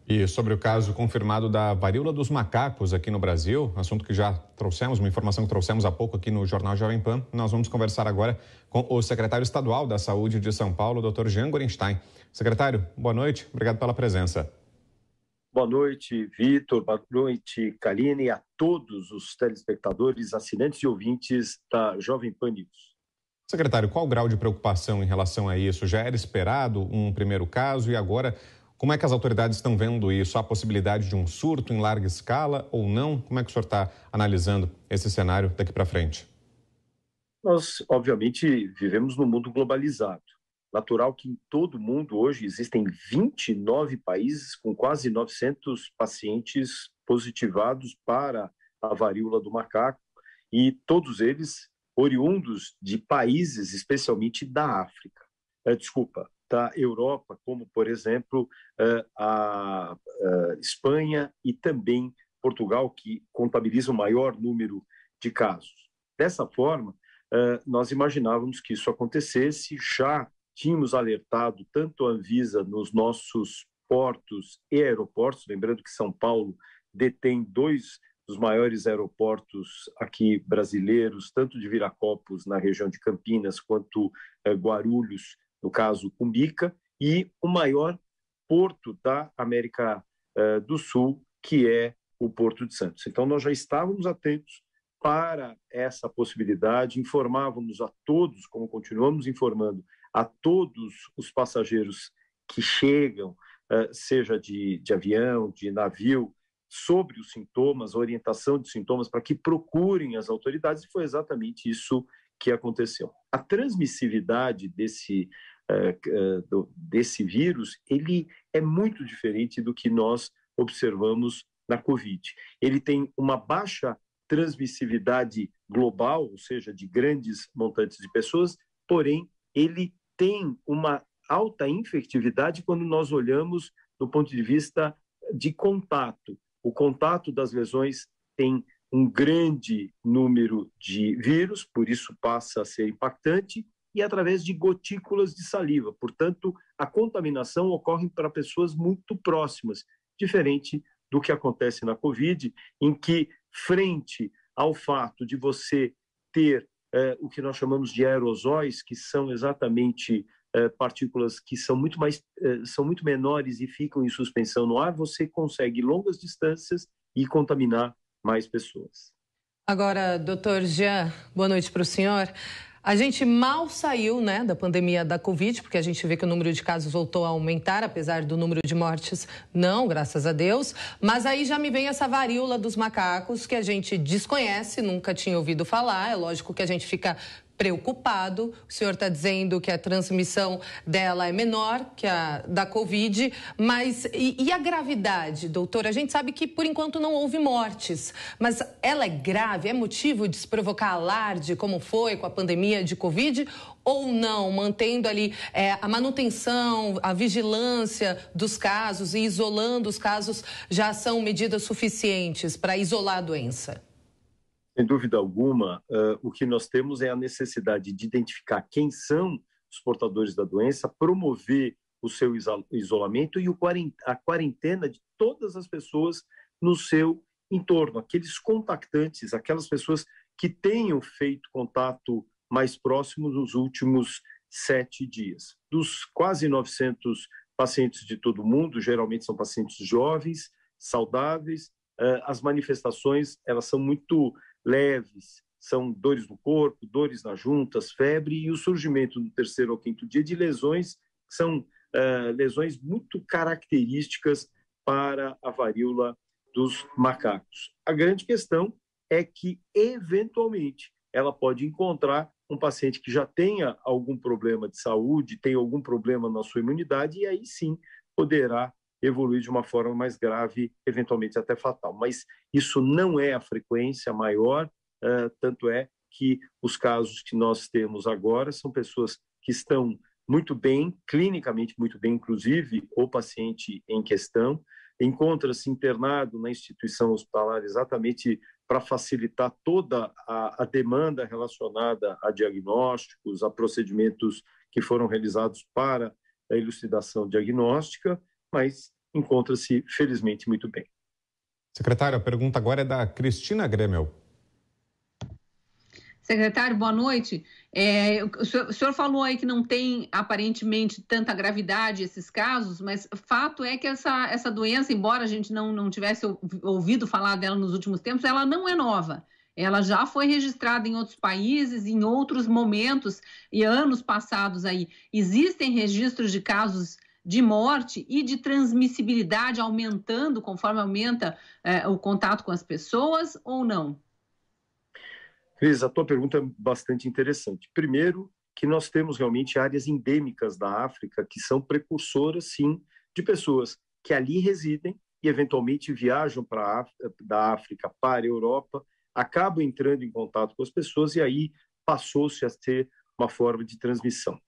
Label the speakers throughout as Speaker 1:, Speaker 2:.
Speaker 1: E sobre o caso confirmado da varíola dos macacos aqui no Brasil, assunto que já trouxemos, uma informação que trouxemos há pouco aqui no Jornal Jovem Pan, nós vamos conversar agora com o secretário estadual da Saúde de São Paulo, Dr. Jean Gorenstein. Secretário, boa noite, obrigado pela presença.
Speaker 2: Boa noite, Vitor, boa noite, Karine, e a todos os telespectadores, assinantes e ouvintes da Jovem Pan News.
Speaker 1: Secretário, qual o grau de preocupação em relação a isso? Já era esperado um primeiro caso e agora, como é que as autoridades estão vendo isso? Há a possibilidade de um surto em larga escala ou não? Como é que o senhor está analisando esse cenário daqui para frente?
Speaker 2: Nós, obviamente, vivemos num mundo globalizado. Natural que em todo o mundo hoje existem 29 países com quase 900 pacientes positivados para a varíola do macaco e todos eles oriundos de países, especialmente da África. Da Europa, como, por exemplo, a Espanha e também Portugal, que contabiliza o maior número de casos. Dessa forma, nós imaginávamos que isso acontecesse, já tínhamos alertado tanto a Anvisa nos nossos portos e aeroportos, lembrando que São Paulo detém dois dos maiores aeroportos aqui brasileiros, tanto de Viracopos, na região de Campinas, quanto Guarulhos, no caso Cumbica, e o maior porto da América do Sul, que é o Porto de Santos. Então, nós já estávamos atentos para essa possibilidade, informávamos a todos, como continuamos informando, a todos os passageiros que chegam, seja de avião, de navio, sobre os sintomas, orientação de sintomas, para que procurem as autoridades, e foi exatamente isso que aconteceu. A transmissividade desse vírus, ele é muito diferente do que nós observamos na Covid. Ele tem uma baixa transmissividade global, ou seja, de grandes montantes de pessoas, porém, ele tem uma alta infectividade quando nós olhamos do ponto de vista de contato. O contato das lesões tem um grande número de vírus, por isso passa a ser impactante, e através de gotículas de saliva. Portanto, a contaminação ocorre para pessoas muito próximas, diferente do que acontece na Covid, em que, frente ao fato de você ter o que nós chamamos de aerosóis, que são exatamente partículas que são muito menores e ficam em suspensão no ar, você consegue longas distâncias e contaminar mais pessoas.
Speaker 3: Agora, doutor Jean, boa noite para o senhor. A gente mal saiu, da pandemia da Covid, porque a gente vê que o número de casos voltou a aumentar, apesar do número de mortes não, graças a Deus. Mas aí já me vem essa varíola dos macacos que a gente desconhece, nunca tinha ouvido falar. É lógico que a gente fica preocupado. O senhor está dizendo que a transmissão dela é menor que a da Covid, mas e a gravidade, doutor? A gente sabe que, por enquanto, não houve mortes, mas ela é grave? É motivo de se provocar alarde, como foi com a pandemia de Covid, ou não? Mantendo ali a manutenção, a vigilância dos casos e isolando os casos já são medidas suficientes para isolar a doença?
Speaker 2: Sem dúvida alguma, o que nós temos é a necessidade de identificar quem são os portadores da doença, promover o seu isolamento e a quarentena de todas as pessoas no seu entorno, aqueles contactantes, aquelas pessoas que tenham feito contato mais próximo nos últimos 7 dias. Dos quase 900 pacientes de todo o mundo, geralmente são pacientes jovens, saudáveis, as manifestações elas são muito leves, são dores no corpo, dores nas juntas, febre e o surgimento no 3º ou 5º dia de lesões, que são lesões muito características para a varíola dos macacos. A grande questão é que, eventualmente, ela pode encontrar um paciente que já tenha algum problema de saúde, tem algum problema na sua imunidade, e aí sim poderá evoluir de uma forma mais grave, eventualmente até fatal. Mas isso não é a frequência maior, tanto é que os casos que nós temos agora são pessoas que estão muito bem, clinicamente muito bem, inclusive o paciente em questão, encontra-se internado na instituição hospitalar exatamente para facilitar toda a demanda relacionada a diagnósticos, a procedimentos que foram realizados para a elucidação diagnóstica, mas, encontra-se, felizmente, muito bem.
Speaker 1: Secretário, a pergunta agora é da Cristina Gremel.
Speaker 4: Secretário, boa noite. O senhor falou aí que não tem, aparentemente, tanta gravidade esses casos, mas fato é que essa doença, embora a gente não tivesse ouvido falar dela nos últimos tempos, ela não é nova. Ela já foi registrada em outros países, em outros momentos e anos passados aí. Existem registros de casos de morte e de transmissibilidade aumentando conforme aumenta o contato com as pessoas ou não?
Speaker 2: Cris, a tua pergunta é bastante interessante. Primeiro, que nós temos realmente áreas endêmicas da África que são precursoras, sim, de pessoas que ali residem e eventualmente viajam da África para a Europa, acabam entrando em contato com as pessoas e aí passou-se a ter uma forma de transmissão.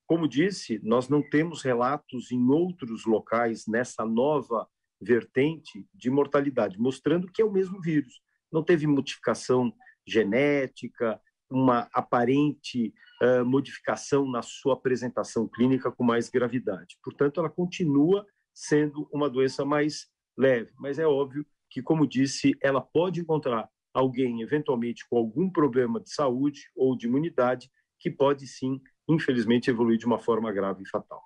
Speaker 2: Como disse, nós não temos relatos em outros locais nessa nova vertente de mortalidade, mostrando que é o mesmo vírus. Não teve modificação genética, uma aparente modificação na sua apresentação clínica com mais gravidade. Portanto, ela continua sendo uma doença mais leve, mas é óbvio que, como disse, ela pode encontrar alguém, eventualmente, com algum problema de saúde ou de imunidade, que pode, sim, infelizmente, evoluir de uma forma grave e fatal.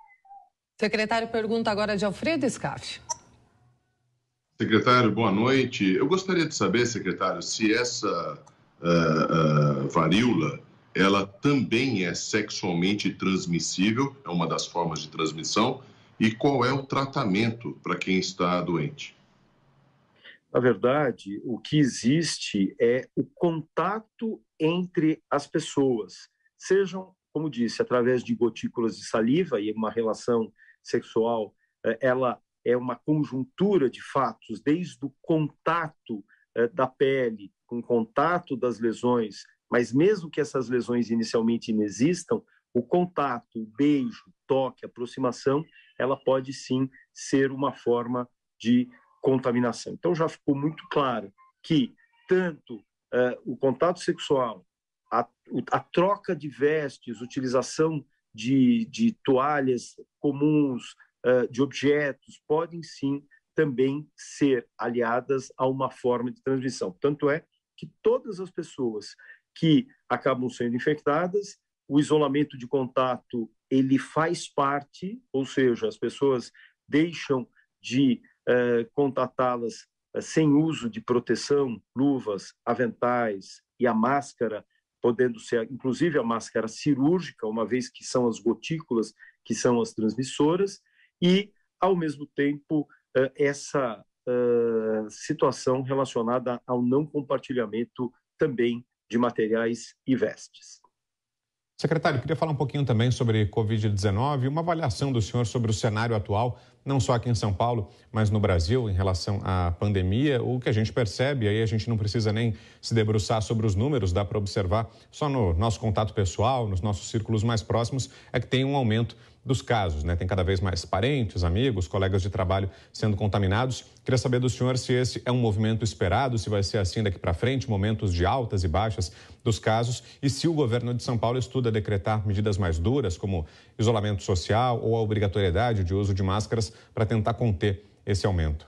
Speaker 3: Secretário, pergunta agora de Alfredo Scaff.
Speaker 5: Secretário, boa noite. Eu gostaria de saber, secretário, se essa varíola, ela também é sexualmente transmissível, é uma das formas de transmissão, e qual é o tratamento para quem está doente?
Speaker 2: Na verdade, o que existe é o contato entre as pessoas, sejam, como disse, através de gotículas de saliva, e uma relação sexual, ela é uma conjuntura de fatos, desde o contato da pele, com o contato das lesões, mas mesmo que essas lesões inicialmente inexistam, o contato, o beijo, o toque, a aproximação, ela pode sim ser uma forma de contaminação. Então já ficou muito claro que tanto o contato sexual, a troca de vestes, utilização de toalhas comuns, de objetos, podem sim também ser aliadas a uma forma de transmissão. Tanto é que todas as pessoas que acabam sendo infectadas, o isolamento de contato, ele faz parte, ou seja, as pessoas deixam de contatá-las sem uso de proteção, luvas, aventais e a máscara, podendo ser inclusive a máscara cirúrgica, uma vez que são as gotículas que são as transmissoras, e, ao mesmo tempo, essa situação relacionada ao não compartilhamento também de materiais e vestes.
Speaker 1: Secretário, queria falar um pouquinho também sobre Covid-19, uma avaliação do senhor sobre o cenário atual, não só aqui em São Paulo, mas no Brasil, em relação à pandemia. O que a gente percebe, aí a gente não precisa nem se debruçar sobre os números, dá para observar só no nosso contato pessoal, nos nossos círculos mais próximos, é que tem um aumento dos casos, né? Tem cada vez mais parentes, amigos, colegas de trabalho sendo contaminados. Queria saber do senhor se esse é um movimento esperado, se vai ser assim daqui para frente, momentos de altas e baixas dos casos, e se o governo de São Paulo estuda decretar medidas mais duras, como isolamento social ou a obrigatoriedade de uso de máscaras para tentar conter esse aumento.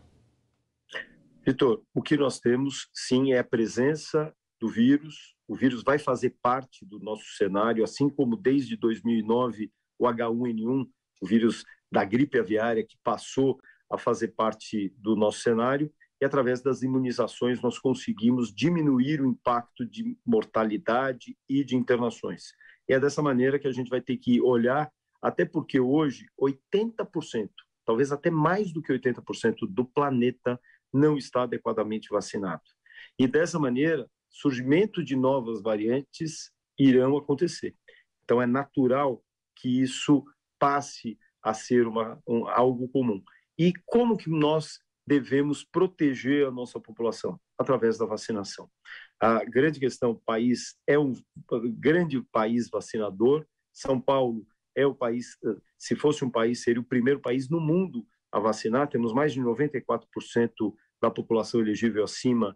Speaker 2: Vitor, o que nós temos, sim, é a presença do vírus. O vírus vai fazer parte do nosso cenário, assim como desde 2009 o H1N1, o vírus da gripe aviária, que passou a fazer parte do nosso cenário, e através das imunizações nós conseguimos diminuir o impacto de mortalidade e de internações. E é dessa maneira que a gente vai ter que olhar, até porque hoje 80%, talvez até mais do que 80% do planeta não está adequadamente vacinado. E dessa maneira, surgimento de novas variantes irão acontecer. Então é natural que isso passe a ser algo comum. E como que nós devemos proteger a nossa população? Através da vacinação. A grande questão, o país é um grande país vacinador. São Paulo é o país, se fosse um país, seria o primeiro país no mundo a vacinar. Temos mais de 94% da população elegível acima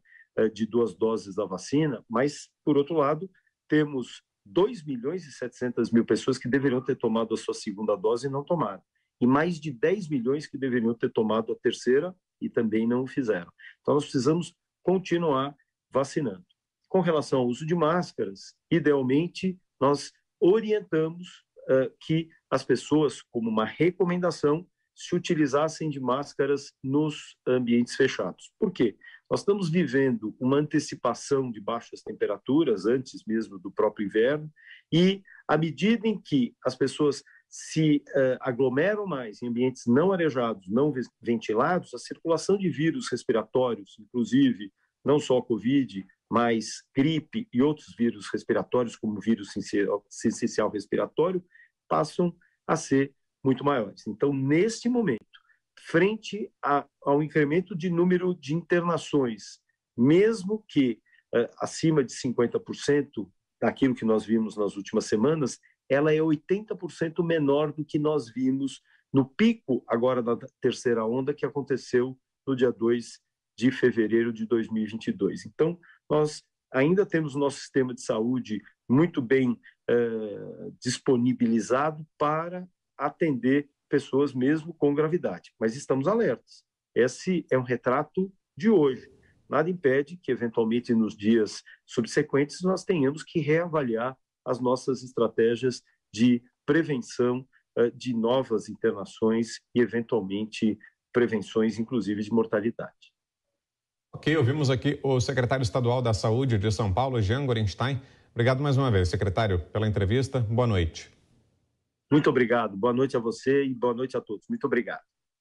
Speaker 2: de 2 doses da vacina, mas, por outro lado, temos 2.700.000 pessoas que deveriam ter tomado a sua segunda dose e não tomaram. e mais de 10 milhões que deveriam ter tomado a terceira e também não o fizeram. Então, nós precisamos continuar vacinando. Com relação ao uso de máscaras, idealmente, nós orientamos que as pessoas, como uma recomendação, se utilizassem de máscaras nos ambientes fechados. Por quê? Nós estamos vivendo uma antecipação de baixas temperaturas, antes mesmo do próprio inverno, e à medida em que as pessoas se aglomeram mais em ambientes não arejados, não ventilados, a circulação de vírus respiratórios, inclusive não só a Covid, mas gripe e outros vírus respiratórios, como o vírus sincicial respiratório, passam a ser muito maiores. Então, neste momento, frente ao incremento de número de internações, mesmo que acima de 50% daquilo que nós vimos nas últimas semanas, ela é 80% menor do que nós vimos no pico agora da terceira onda, que aconteceu no dia 2 de fevereiro de 2022. Então, nós ainda temos o nosso sistema de saúde muito bem disponibilizado para atender pessoas mesmo com gravidade, mas estamos alertas. Esse é um retrato de hoje. Nada impede que, eventualmente, nos dias subsequentes, nós tenhamos que reavaliar as nossas estratégias de prevenção de novas internações e, eventualmente, prevenções, inclusive, de mortalidade.
Speaker 1: Ok, ouvimos aqui o secretário estadual da Saúde de São Paulo, Jean Gorenstein. Obrigado mais uma vez, secretário, pela entrevista. Boa noite.
Speaker 2: Muito obrigado. Boa noite a você e boa noite a todos. Muito obrigado.